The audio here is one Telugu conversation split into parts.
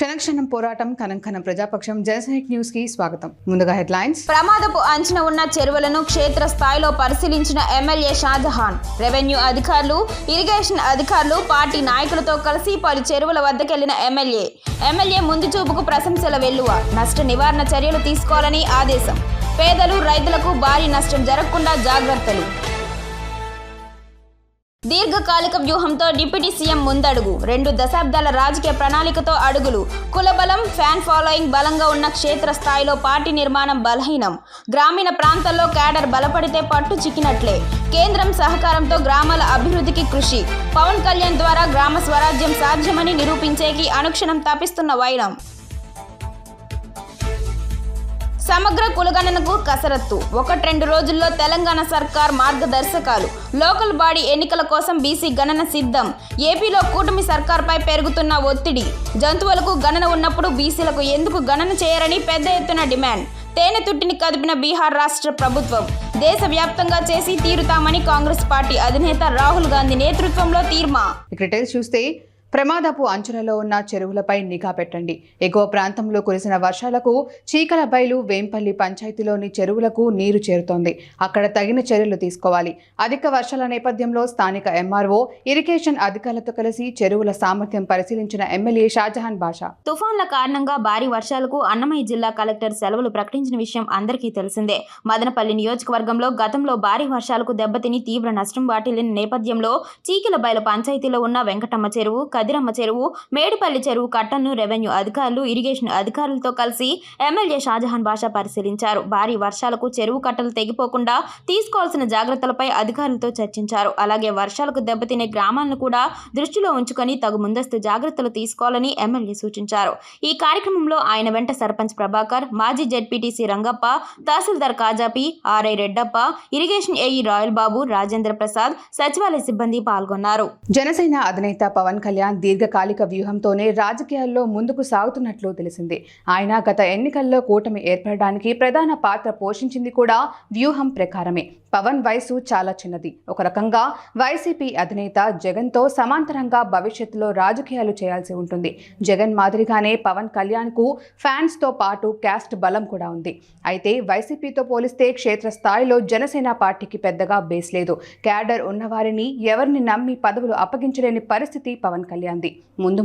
క్షణక్షణం పోరాటం కనంకనం ప్రజాపక్షం జనసైనిక్ న్యూస్ కి స్వాగతం. ముందుగా హెడ్లైన్స్. ప్రమాదపు అంచనా ఉన్న చెరువులను క్షేత్ర స్థాయిలో పరిశీలించిన ఎమ్మెల్యే షాజహాన్. రెవెన్యూ అధికారులు, ఇరిగేషన్ అధికారులు, పార్టీ నాయకులతో కలిసి పలు చెరువుల వద్దకెళ్లిన ఎమ్మెల్యే ముందు చూపుకు ప్రశంసల వెల్లువ. నష్ట నివారణ చర్యలు తీసుకోవాలని ఆదేశం. పేదలు, రైతులకు భారీ నష్టం జరగకుండా జాగ్రత్తలు. దీర్ఘకాలిక వ్యూహంతో డిప్యూటీ సీఎం ముందడుగు. 2 దశాబ్దాల రాజకీయ ప్రణాళికతో అడుగులు. కులబలం, ఫ్యాన్ ఫాలోయింగ్ బలంగా ఉన్న క్షేత్ర స్థాయిలో పార్టీ నిర్మాణం బలహీనం. గ్రామీణ ప్రాంతాల్లో క్యాడర్ బలపడితే పట్టు చిక్కినట్లే. కేంద్రం సహకారంతో గ్రామాల అభివృద్ధికి కృషి. పవన్ కళ్యాణ్ ద్వారా గ్రామ స్వరాజ్యం సాధ్యమని నిరూపించేకి అనుక్షణం తపిస్తున్న వైరం. సమగ్ర కులగణనకు కసరత్తు. 1-2 రోజుల్లో తెలంగాణ సర్కార్ మార్గదర్శకాలు. లోకల్ బాడీ ఎన్నికల కోసం బీసీ గణన సిద్ధం. ఏపీలో కూటమి సర్కార్పై పెరుగుతున్న ఒత్తిడి. జంతువులకు గణన ఉన్నప్పుడు బీసీలకు ఎందుకు గణన చేయరని పెద్ద ఎత్తున డిమాండ్. తేనె తుట్టిని కదిపిన బీహార్ రాష్ట్ర ప్రభుత్వం. దేశవ్యాప్తంగా చేసి తీరుతామని కాంగ్రెస్ పార్టీ అధినేత రాహుల్ గాంధీ నేతృత్వంలో తీర్మా. డీటెయిల్స్ చూస్తే ప్రమాదపు అంచులలో ఉన్న చెరువులపై నిఘా పెట్టండి. ఎగువ ప్రాంతంలో కురిసిన వర్షాలకు చీకలబైలు, వేంపల్లి పంచాయతీలోని చెరువులకు నీరు చేరుతోంది. అక్కడ తగిన చర్యలు తీసుకోవాలి. అధిక వర్షాల నేపథ్యంలో స్థానిక ఎంఆర్ఓ, ఇరిగేషన్ అధికారులతో కలిసి చెరువుల సామర్థ్యం పరిశీలించిన ఎమ్మెల్యే షాజహాన్ బాషా. తుఫాన్ల కారణంగా భారీ వర్షాలకు అన్నమయ్య జిల్లా కలెక్టర్ సెలవులు ప్రకటించిన విషయం అందరికీ తెలిసిందే. మదనపల్లి నియోజకవర్గంలో గతంలో భారీ వర్షాలకు దెబ్బతిని తీవ్ర నష్టం వాటిల్లిన నేపథ్యంలో చీకలబైలు పంచాయతీలో ఉన్న వెంకటమ్మ చెరువు, కదిరమ్మ చెరువు, మేడిపల్లి చెరువు కట్టను రెవెన్యూ అధికారులు, ఇరిగేషన్ అధికారులతో కలిసి ఎమ్మెల్యే షాజహాన్ బాషా పరిశీలించారు. భారీ వర్షాలకు చెరువు కట్టలు తెగిపోకుండా తీసుకోవాల్సిన జాగ్రత్తలపై అధికారులతో చర్చించారు. అలాగే వర్షాలకు దెబ్బతినే గ్రామాలను కూడా దృష్టిలో ఉంచుకొని తగు ముందస్తు జాగ్రత్తలు తీసుకోవాలని ఎమ్మెల్యే సూచించారు. ఈ కార్యక్రమంలో ఆయన వెంట సర్పంచ్ ప్రభాకర్, మాజీ జెడ్పీటీసీ రంగప్ప, తహసీల్దార్ కాజాపి, RI Reddappa, irrigation AE Royal Babu, Rajendra Prasad, సచివాలయ సిబ్బంది పాల్గొన్నారు. జనసేన అధినేత పవన్ కళ్యాణ్ దీర్ఘకాలిక వ్యూహంతోనే రాజకీయాల్లో ముందుకు సాగుతున్నట్లు తెలిసింది. ఆయన గత ఎన్నికల్లో కూటమి ఏర్పడడానికి ప్రధాన పాత్ర పోషించింది కూడా వ్యూహం ప్రకారమే. పవన్ వయసు చాలా చిన్నది. ఒక రకంగా వైసీపీ అధినేత జగన్తో సమాంతరంగా భవిష్యత్తులో రాజకీయాలు చేయాల్సి ఉంటుంది. జగన్ మాదిరిగానే పవన్ కళ్యాణ్కు ఫ్యాన్స్తో పాటు క్యాస్ట్ బలం కూడా ఉంది. అయితే వైసీపీతో పోలిస్తే క్షేత్రస్థాయిలో జనసేన పార్టీకి పెద్దగా బేస్ లేదు. క్యాడర్ ఉన్నవారిని ఎవరిని నమ్మి పదవులు అప్పగించలేని పరిస్థితి పవన్ కళ్యాణ్ది.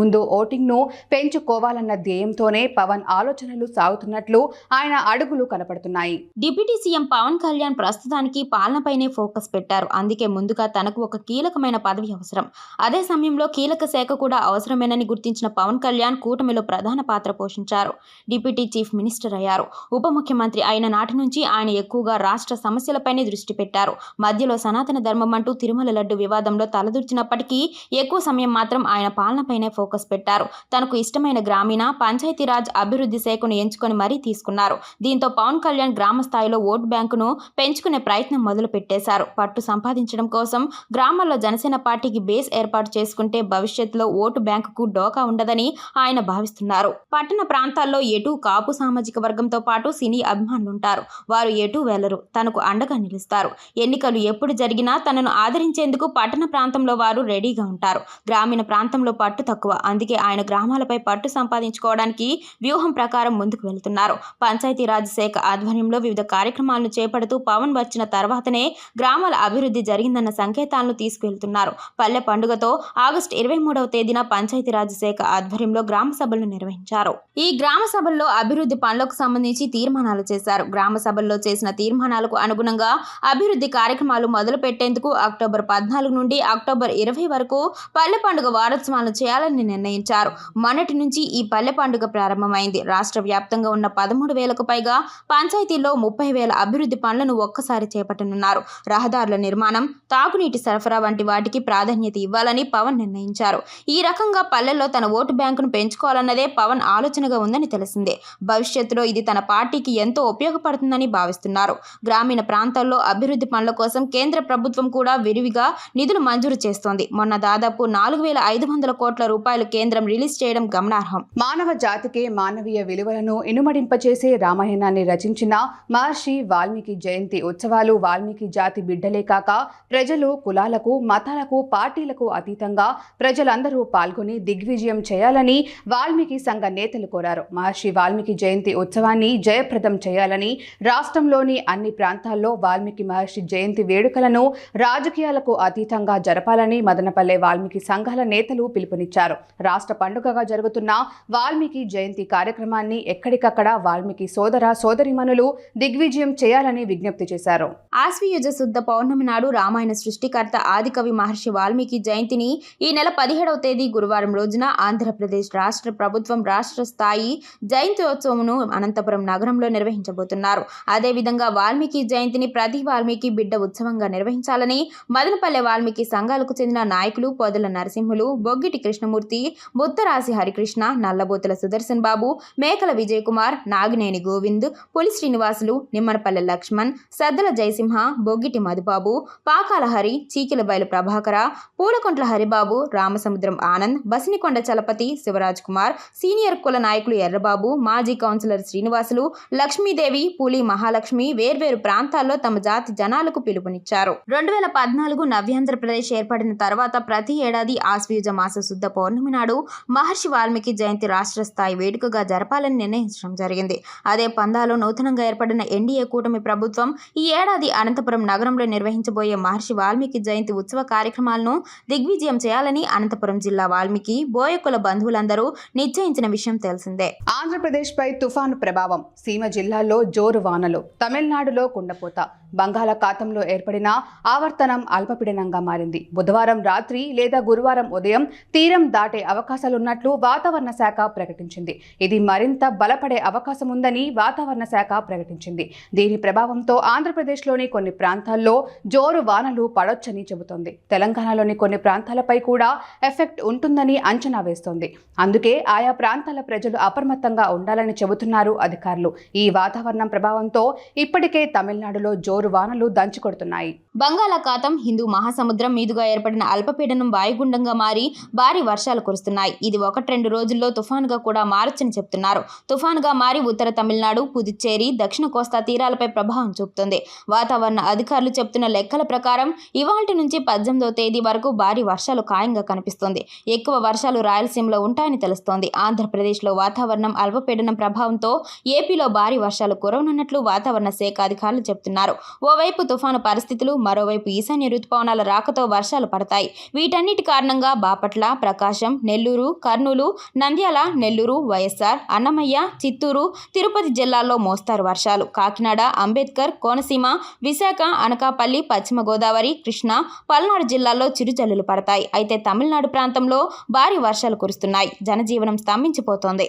ముందు ఓటింగ్ను పెంచుకోవాలన్న ధ్యేయంతోనే పవన్ ఆలోచనలు సాగుతున్నట్లు ఆయన అడుగులు కనపడుతున్నాయి. డిప్యూటీ సీఎం పవన్ కళ్యాణ్ ప్రస్తుతానికి పాలనపైనే ఫోకస్ పెట్టారు. అందుకే ముందుగా తనకు ఒక కీలకమైన పదవి అవసరం. అదే సమయంలో కీలక శాఖ కూడా అవసరమేనని గుర్తించిన పవన్ కళ్యాణ్ కూటమిలో ప్రధాన పాత్ర పోషించారు. డిప్యూటీ చీఫ్ మినిస్టర్ అయ్యారు. ఉప ముఖ్యమంత్రి అయిన నాటి నుంచి ఆయన ఎక్కువగా రాష్ట్ర సమస్యలపైనే దృష్టి పెట్టారు. మధ్యలో సనాతన ధర్మం అంటూ తిరుమల లడ్డు వివాదంలో తలదూర్చినప్పటికీ ఎక్కువ సమయం మాత్రం ఆయన పాలనపైనే ఫోకస్ పెట్టారు. తనకు ఇష్టమైన గ్రామీణ, పంచాయతీరాజ్ అభివృద్ధి శాఖను ఎంచుకొని మరీ తీసుకున్నారు. దీంతో పవన్ కళ్యాణ్ గ్రామ స్థాయిలో ఓటు బ్యాంకును పెంచుకునే ప్రయత్నం మొదలు పెట్టేశారు. పట్టు సంపాదించడం కోసం గ్రామాల్లో జనసేన పార్టీకి బేస్ ఏర్పాటు చేసుకుంటే భవిష్యత్తులో ఓటు బ్యాంకుకు డోకా ఉండదని ఆయన భావిస్తున్నారు. పట్టణ ప్రాంతాల్లో ఎటు కాపు సామాజిక వర్గంతో పాటు సినీ అభిమానులుంటారు. వారు ఎటు వెళ్లరు, తనకు అండగా నిలుస్తారు. ఎన్నికలు ఎప్పుడు జరిగినా తనను ఆదరించేందుకు పట్టణ ప్రాంతంలో వారు రెడీగా ఉంటారు. గ్రామీణ ప్రాంతంలో పట్టు తక్కువ. అందుకే ఆయన గ్రామాలపై పట్టు సంపాదించుకోవడానికి వ్యూహం ప్రకారం ముందుకు వెళ్తున్నారు. పంచాయతీరాజ్ శాఖ ఆధ్వర్యంలో వివిధ కార్యక్రమాలను చేపడుతూ పవన్ వచ్చిన తర్వాతనే గ్రామాల అభివృద్ధి జరిగిందన్న సంకేతాలను తీసుకువెళ్తున్నారు. పల్లె పండుగతో ఆగస్టు 23వ తేదీన పంచాయతీరాజ్ శాఖ ఆధ్వర్యంలో గ్రామ సభలను నిర్వహించారు. ఈ గ్రామ సభల్లో అభివృద్ధి పనులకు సంబంధించి తీర్మానాలు చేశారు. గ్రామ సభల్లో చేసిన తీర్మానాలకు అనుగుణంగా అభివృద్ధి కార్యక్రమాలు మొదలు పెట్టేందుకు అక్టోబర్ 14 నుండి అక్టోబర్ 20 వరకు పల్లె పండుగ వారోత్సవాలను చేయాలని నిర్ణయించారు. మొన్నటి నుంచి ఈ పల్లె పండుగ ప్రారంభమైంది. రాష్ట్ర వ్యాప్తంగా ఉన్న 13,000కు పైగా పంచాయతీల్లో 30,000 అభివృద్ధి పనులను ఒక్కసారి చేపట్టనున్నారు. రహదారుల నిర్మాణం, తాగునీటి సరఫరా వంటి వాటికి ప్రాధాన్యత ఇవ్వాలని పవన్ నిర్ణయించారు. ఈ రకంగా పల్లెల్లో తన ఓటు బ్యాంకును పెంచుకోవాలన్నదే పవన్ ఆలోచనగా ఉందని తెలిసిందే. భవిష్యత్తులో ఇది తన పార్టీకి ఎంతో ఉపయోగపడుతుందని భావిస్తున్నారు. గ్రామీణ ప్రాంతాల్లో అభివృద్ధి పనుల కోసం కేంద్ర ప్రభుత్వం కూడా విరివిగా నిధులు మంజూరు చేస్తోంది. మొన్న దాదాపు 4,500 500 కోట్ల రూపాయలు కేంద్రం రిలీజ్ చేయడం గమనార్హం. మానవ జాతికే మానవీయ విలువలను ఇనుమడింపచేసే రామాయణాన్ని రచించిన మహర్షి వాల్మీకి జయంతి ఉత్సవాలు వాల్మీకి జాతి బిడ్డలే కాక ప్రజలు కులాలకు మతాలకు పార్టీలకు అతీతంగా ప్రజలందరూ పాల్గొని దిగ్విజయం చేయాలని వాల్మీకి సంఘ నేతలు కోరారు. మహర్షి వాల్మీకి జయంతి ఉత్సవాన్ని జయప్రదం చేయాలని రాష్ట్రంలోని అన్ని ప్రాంతాల్లో వాల్మీకి మహర్షి జయంతి వేడుకలను రాజకీయాలకు అతీతంగా జరపాలని మదనపల్లె వాల్మీకి సంఘాల నేతలు పిలుపునిచ్చారు. రాష్ట్ర పండుగగా జరుగుతున్న వాల్మీకి జయంతి కార్యక్రమాన్ని ఎక్కడికక్కడ వాల్మీకి సోదర సోదరీమణులు దిగ్విజయం చేయాలని విజ్ఞప్తి చేశారు. ఆశ్వయుజ శుద్ధ పౌర్ణమి నాడు రామాయణ సృష్టికర్త ఆదికవి మహర్షి వాల్మీకి జయంతిని ఈ నెల 17వ తేదీ గురువారం రోజున ఆంధ్రప్రదేశ్ రాష్ట్ర ప్రభుత్వం రాష్ట్ర స్థాయి జయంత్యోత్సవంను అనంతపురం నగరంలో నిర్వహించబోతున్నారు. అదేవిధంగా వాల్మీకి జయంతిని ప్రతి వాల్మీకి బిడ్డ ఉత్సవంగా నిర్వహించాలని మదనపల్లె వాల్మీకి సంఘాలకు చెందిన నాయకులు పొదల నరసింహులు, బొగ్గిటి కృష్ణమూర్తి, ముత్తరాసి హరికృష్ణ, నల్లబోతుల సుదర్శన్ బాబు, మేకల విజయ్ కుమార్, నాగినేని గోవింద్, పులి శ్రీనివాసులు, నిమ్మనపల్లె లక్ష్మణ్, సద్దల జయసింహ, బొగ్గిటి మధుబాబు, పాకాల హరి, చీకిల బయలు ప్రభాకర, పూలకొంట్ల హరిబాబు, రామసముద్రం ఆనంద్, బసినికొండ చలపతి, శివరాజ్ కుమార్, సీనియర్ కుల నాయకులు ఎర్రబాబు, మాజీ కౌన్సిలర్ శ్రీనివాసులు, లక్ష్మీదేవి, పులి మహాలక్ష్మి వేర్వేరు ప్రాంతాల్లో తమ జాతి జనాలకు పిలుపునిచ్చారు. 2014 నవ్యాంధ్రప్రదేశ్ ఏర్పడిన తర్వాత ప్రతి ఏడాది ఆశ్వయుజ మాస శుద్ధ పౌర్ణమి నాడు మహర్షి వాల్మీకి జయంతి రాష్ట్ర స్థాయి వేడుకగా జరపాలని నిర్ణయించడం జరిగింది. అదే పందాలో నూతనంగా ఏర్పడిన ఎన్డీఏ కూటమి ప్రభుత్వం ఈ ఏడాది అనంతపురం నగరంలో నిర్వహించబోయే మహర్షి వాల్మీకి జయంతి ఉత్సవ కార్యక్రమాలను దిగ్విజయం చేయాలని అనంతపురం జిల్లా వాల్మీకి బోయకుల బంధువులందరూ నిశ్చయించిన విషయం తెలిసిందే. ఆంధ్రప్రదేశ్ పై తుఫాను ప్రభావం, సీమ జిల్లాల్లో జోరు వానలు, తమిళనాడులో కుండపోత, బంగాళాఖాతంలో ఏర్పడిన ఆవర్తనం అల్పపీడనంగా మారింది. బుధవారం రాత్రి లేదా గురువారం ఉదయం తీరం దాటే అవకాశాలున్నట్లు వాతావరణ శాఖ ప్రకటించింది. ఇది మరింత బలపడే అవకాశం ఉందని వాతావరణ శాఖ ప్రకటించింది. దీని ప్రభావంతో ఆంధ్రప్రదేశ్లోని కొన్ని ప్రాంతాల్లో జోరు వానలు పడొచ్చని చెబుతోంది. తెలంగాణలోని కొన్ని ప్రాంతాలపై కూడా ఎఫెక్ట్ ఉంటుందని అంచనా వేస్తోంది. అందుకే ఆయా ప్రాంతాల ప్రజలు అప్రమత్తంగా ఉండాలని చెబుతున్నారు అధికారులు. ఈ వాతావరణం ప్రభావంతో ఇప్పటికే తమిళనాడులో జోరు వానలు దంచుకొడుతున్నాయి. బంగాళాఖాతం హిందూ మహాసముద్రం మీదుగా ఏర్పడిన అల్పపీడనం వాయుగుండంగా మారి భారీ వర్షాలు కురుస్తున్నాయి. ఇది 1-2 రోజుల్లో తుఫానుగా కూడా మారొచ్చని చెప్తున్నారు. తుఫానుగా మారి ఉత్తర తమిళనాడు, పుదుచ్చేరి, దక్షిణ కోస్తా తీరాలపై ప్రభావం చూపుతుంది. వాతావరణ అధికారులు చెప్తున్న లెక్కల ప్రకారం ఇవాల్టి నుంచి 18వ తేదీ వరకు భారీ వర్షాలు ఖాయంగా కనిపిస్తోంది. ఎక్కువ వర్షాలు రాయలసీమలో ఉంటాయని తెలుస్తోంది. ఆంధ్రప్రదేశ్లో వాతావరణం అల్పపీడనం ప్రభావంతో ఏపీలో భారీ వర్షాలు కురవనున్నట్లు వాతావరణ శాఖ అధికారులు చెప్తున్నారు. ఓవైపు తుఫాను పరిస్థితులు, మరోవైపు ఈశాన్య రుతుపవనాల రాకతో వర్షాలు పడతాయి. వీటన్నిటి కారణంగా బాపట్ల, ప్రకాశం, నెల్లూరు, కర్నూలు, నంద్యాల, నెల్లూరు, వైఎస్ఆర్, అన్నమయ్య, చిత్తూరు, తిరుపతి జిల్లాల్లో మోస్తారు వర్షాలు. కాకినాడ, అంబేద్కర్, కోనసీమ, విశాఖ, అనకాపల్లి, పశ్చిమ గోదావరి, కృష్ణా, పల్నాడు జిల్లాల్లో చిరుజల్లులు పడతాయి. అయితే తమిళనాడు ప్రాంతంలో భారీ వర్షాలు కురుస్తున్నాయి. జనజీవనం స్తంభించిపోతోంది.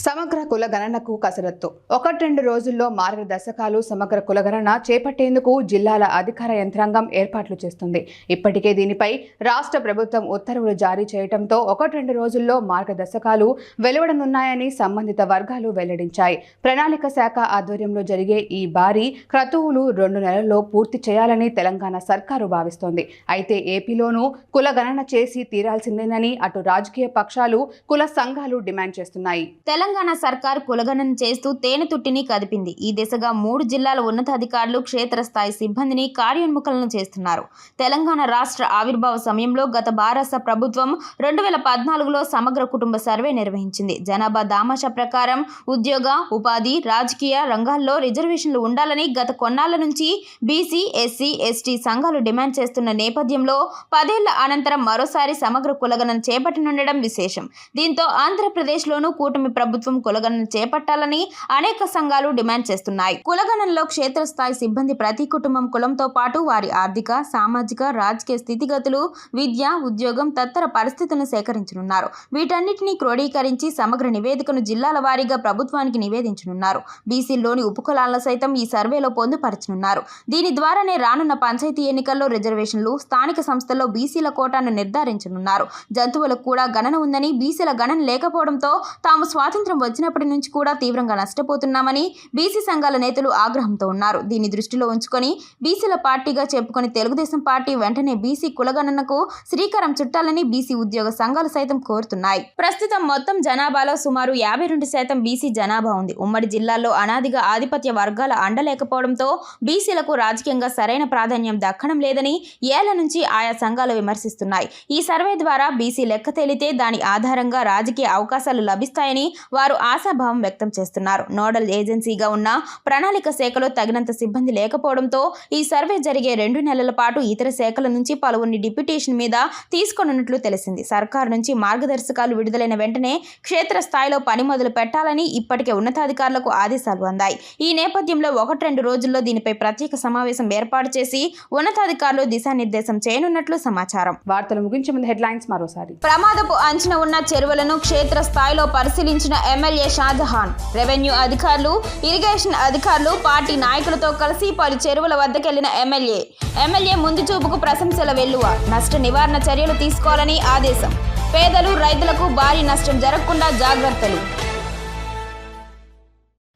సమగ్ర కులగణనకు కసరత్తు. 1-2 రోజుల్లో మార్గదర్శకాలు సమగ్ర కులగణన చేపట్టేందుకు జిల్లాల అధికార యంత్రాంగం ఏర్పాట్లు చేస్తుంది. ఇప్పటికే దీనిపై రాష్ట్ర ప్రభుత్వం ఉత్తర్వులు జారీ చేయడంతో 1-2 రోజుల్లో మార్గదర్శకాలు వెలువడనున్నాయని సంబంధిత వర్గాలు వెల్లడించాయి. ప్రణాళిక శాఖ ఆధ్వర్యంలో జరిగే ఈ భారీ క్రతువులు 2 నెలల్లో పూర్తి చేయాలని తెలంగాణ సర్కారు భావిస్తోంది. అయితే ఏపీలోనూ కులగణన చేసి తీరాల్సిందేనని అటు రాజకీయ పక్షాలు, కుల సంఘాలు డిమాండ్ చేస్తున్నాయి. తెలంగాణ సర్కార్ కులగణన చేస్తూ తేనెతుట్టిని కదిపింది. ఈ దిశగా 3 జిల్లాల ఉన్నతాధికారులు క్షేత్రస్థాయి సిబ్బందిని కార్యోన్ముఖులను చేస్తున్నారు. తెలంగాణ రాష్ట్ర ఆవిర్భావ సమయంలో గత భారత ప్రభుత్వం 2014లో సమగ్ర కుటుంబ సర్వే నిర్వహించింది. జనాభా దామాషా ప్రకారం ఉద్యోగ, ఉపాధి, రాజకీయ రంగాల్లో రిజర్వేషన్లు ఉండాలని గత కొన్నాళ్ల నుంచి బీసీ, ఎస్సీ, ఎస్టీ సంఘాలు డిమాండ్ చేస్తున్న నేపథ్యంలో 10 ఏళ్ల అనంతరం మరోసారి సమగ్ర కులగణన చేపట్టనుండడం విశేషం. దీంతో ఆంధ్రప్రదేశ్లోనూ కూటమి ప్రభుత్వం కులగణన కులగణన చేపట్టాలని అనేక సంఘాలు డిమాండ్ చేస్తున్నాయి. కులగణనలో క్షేత్రస్థాయి సిబ్బంది ప్రతి కుటుంబం కులంతో పాటు వారి ఆర్థిక, సామాజిక, రాజకీయ స్థితిగతులు, విద్య, ఉద్యోగం తదితర పరిస్థితులను సేకరించనున్నారు. వీటన్నిటిని క్రోడీకరించి సమగ్ర నివేదికను జిల్లాల వారీగా ప్రభుత్వానికి నివేదించనున్నారు. బీసీల్లోని ఉపకులాలను సైతం ఈ సర్వేలో పొందుపరచనున్నారు. దీని ద్వారానే రానున్న పంచాయతీ ఎన్నికల్లో రిజర్వేషన్లు, స్థానిక సంస్థల్లో బీసీల కోటాను నిర్ధారించనున్నారు. జంతువులకు కూడా గణన ఉందని, బీసీల గణన లేకపోవడంతో తాము స్వాతంత్ర్యం వచ్చినప్పటి నుంచి కూడా తీవ్రంగా నష్టపోతున్నామని బీసీ సంఘాల నేతలు ఆగ్రహంతో ఉన్నారు. దీన్ని దృష్టిలో ఉంచుకొని బీసీల పార్టీగా చెప్పుకొని తెలుగుదేశం పార్టీ వెంటనే బీసీ కులగణనకు శ్రీకారం చుట్టాలని బీసీ ఉద్యోగ సంఘాలు సైతం కోరుతున్నాయి. ప్రస్తుతం మొత్తం జనాభాలో సుమారు 52% బీసీ జనాభా ఉంది. ఉమ్మడి జిల్లాల్లో అనాదిగా ఆధిపత్య వర్గాల అండలేకపోవడంతో బీసీలకు రాజకీయంగా సరైన ప్రాధాన్యం దక్కడం లేదని ఏళ్ల నుంచి ఆయా సంఘాలు విమర్శిస్తున్నాయి. ఈ సర్వే ద్వారా బీసీ లెక్క తేలితే దాని ఆధారంగా రాజకీయ అవకాశాలు లభిస్తాయని వారు ఆశాభావం వ్యక్తం చేస్తున్నారు. నోడల్ ఏజెన్సీగా ఉన్న ప్రణాళిక శాఖలో తగినంత సిబ్బంది లేకపోవడంతో ఈ సర్వే జరిగే 2 నెలల పాటు ఇతర శాఖల నుంచి పలువురిని డిప్యూటేషన్ మీద తీసుకోనున్నట్లు తెలిసింది. సర్కారు నుంచి మార్గదర్శకాలు విడుదలైన వెంటనే క్షేత్రస్థాయిలో పని మొదలు పెట్టాలని ఇప్పటికే ఉన్నతాధికారులకు ఆదేశాలు అందాయి. ఈ నేపథ్యంలో 1-2 రోజుల్లో దీనిపై ప్రత్యేక సమావేశం ఏర్పాటు చేసి ఉన్నతాధికారులు దిశానిర్దేశం చేయనున్నట్లు సమాచారం. వార్తలు ముగించే ముందు హెడ్లైన్స్ మరోసారి. ప్రమాదపు అంచనా ఉన్న చెరువులను క్షేత్రస్థాయిలో పరిశీలించిన ఎమ్మెల్యే షాజహాన్. రెవెన్యూ అధికారులు, ఇరిగేషన్ అధికారులు, పార్టీ నాయకులతో కలిసి పలు చెరువుల వద్దకెళ్లిన ఎమ్మెల్యే ముందు చూపుకు ప్రశంసల వెల్లువ. నష్ట నివారణ చర్యలు తీసుకోవాలని ఆదేశం. పేదలు, రైతులకు భారీ నష్టం జరగకుండా జాగ్రత్తలు.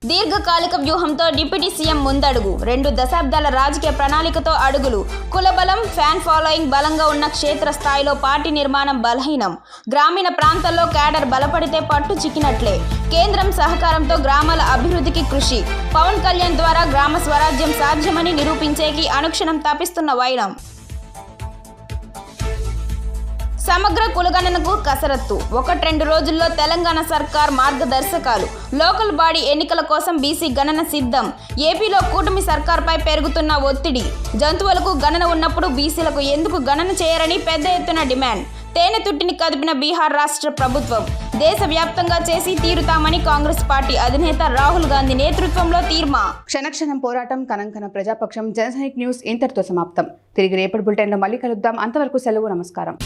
దీర్ఘకాలిక వ్యూహంతో డిప్యూటీ సీఎం ముందడుగు. 2 దశాబ్దాల రాజకీయ ప్రణాళికతో అడుగులు. కులబలం, ఫ్యాన్ ఫాలోయింగ్ బలంగా ఉన్న క్షేత్రస్థాయిలో పార్టీ నిర్మాణం బలహీనం. గ్రామీణ ప్రాంతాల్లో క్యాడర్ బలపడితే పట్టు చిక్కినట్లే. కేంద్రం సహకారంతో గ్రామాల అభివృద్ధికి కృషి. పవన్ కళ్యాణ్ ద్వారా గ్రామ స్వరాజ్యం సాధ్యమని నిరూపించేకి అనుక్షణం తపిస్తున్న వైనం. సమగ్ర కులగణనకు కసరత్తు. 1-2 రోజుల్లో తెలంగాణ సర్కార్ మార్గదర్శకాలు. లోకల్ బాడీ ఎన్నికల కోసం బీసీ గణన సిద్ధం. ఏపీలో కూటమి సర్కార్పై పెరుగుతున్న ఒత్తిడి. జంతువులకు గణన ఉన్నప్పుడు బీసీలకు ఎందుకు గణన చేయరని పెద్ద ఎత్తున డిమాండ్. తేనె తుట్టిని కదిపిన బీహార్ రాష్ట్ర ప్రభుత్వం. దేశవ్యాప్తంగా చేసి తీరుతామని కాంగ్రెస్ పార్టీ అధినేత రాహుల్ గాంధీ నేతృత్వంలో తీర్మా. క్షణక్షణం పోరాటం, కనంకన ప్రజాపక్షం. జనసైనిక్ న్యూస్ ఇంతటితో సమాప్తం. తిరిగి రేపటి బులెటిన్లో మళ్ళీ కలుద్దాం. అంతవరకు సెలవు. నమస్కారం.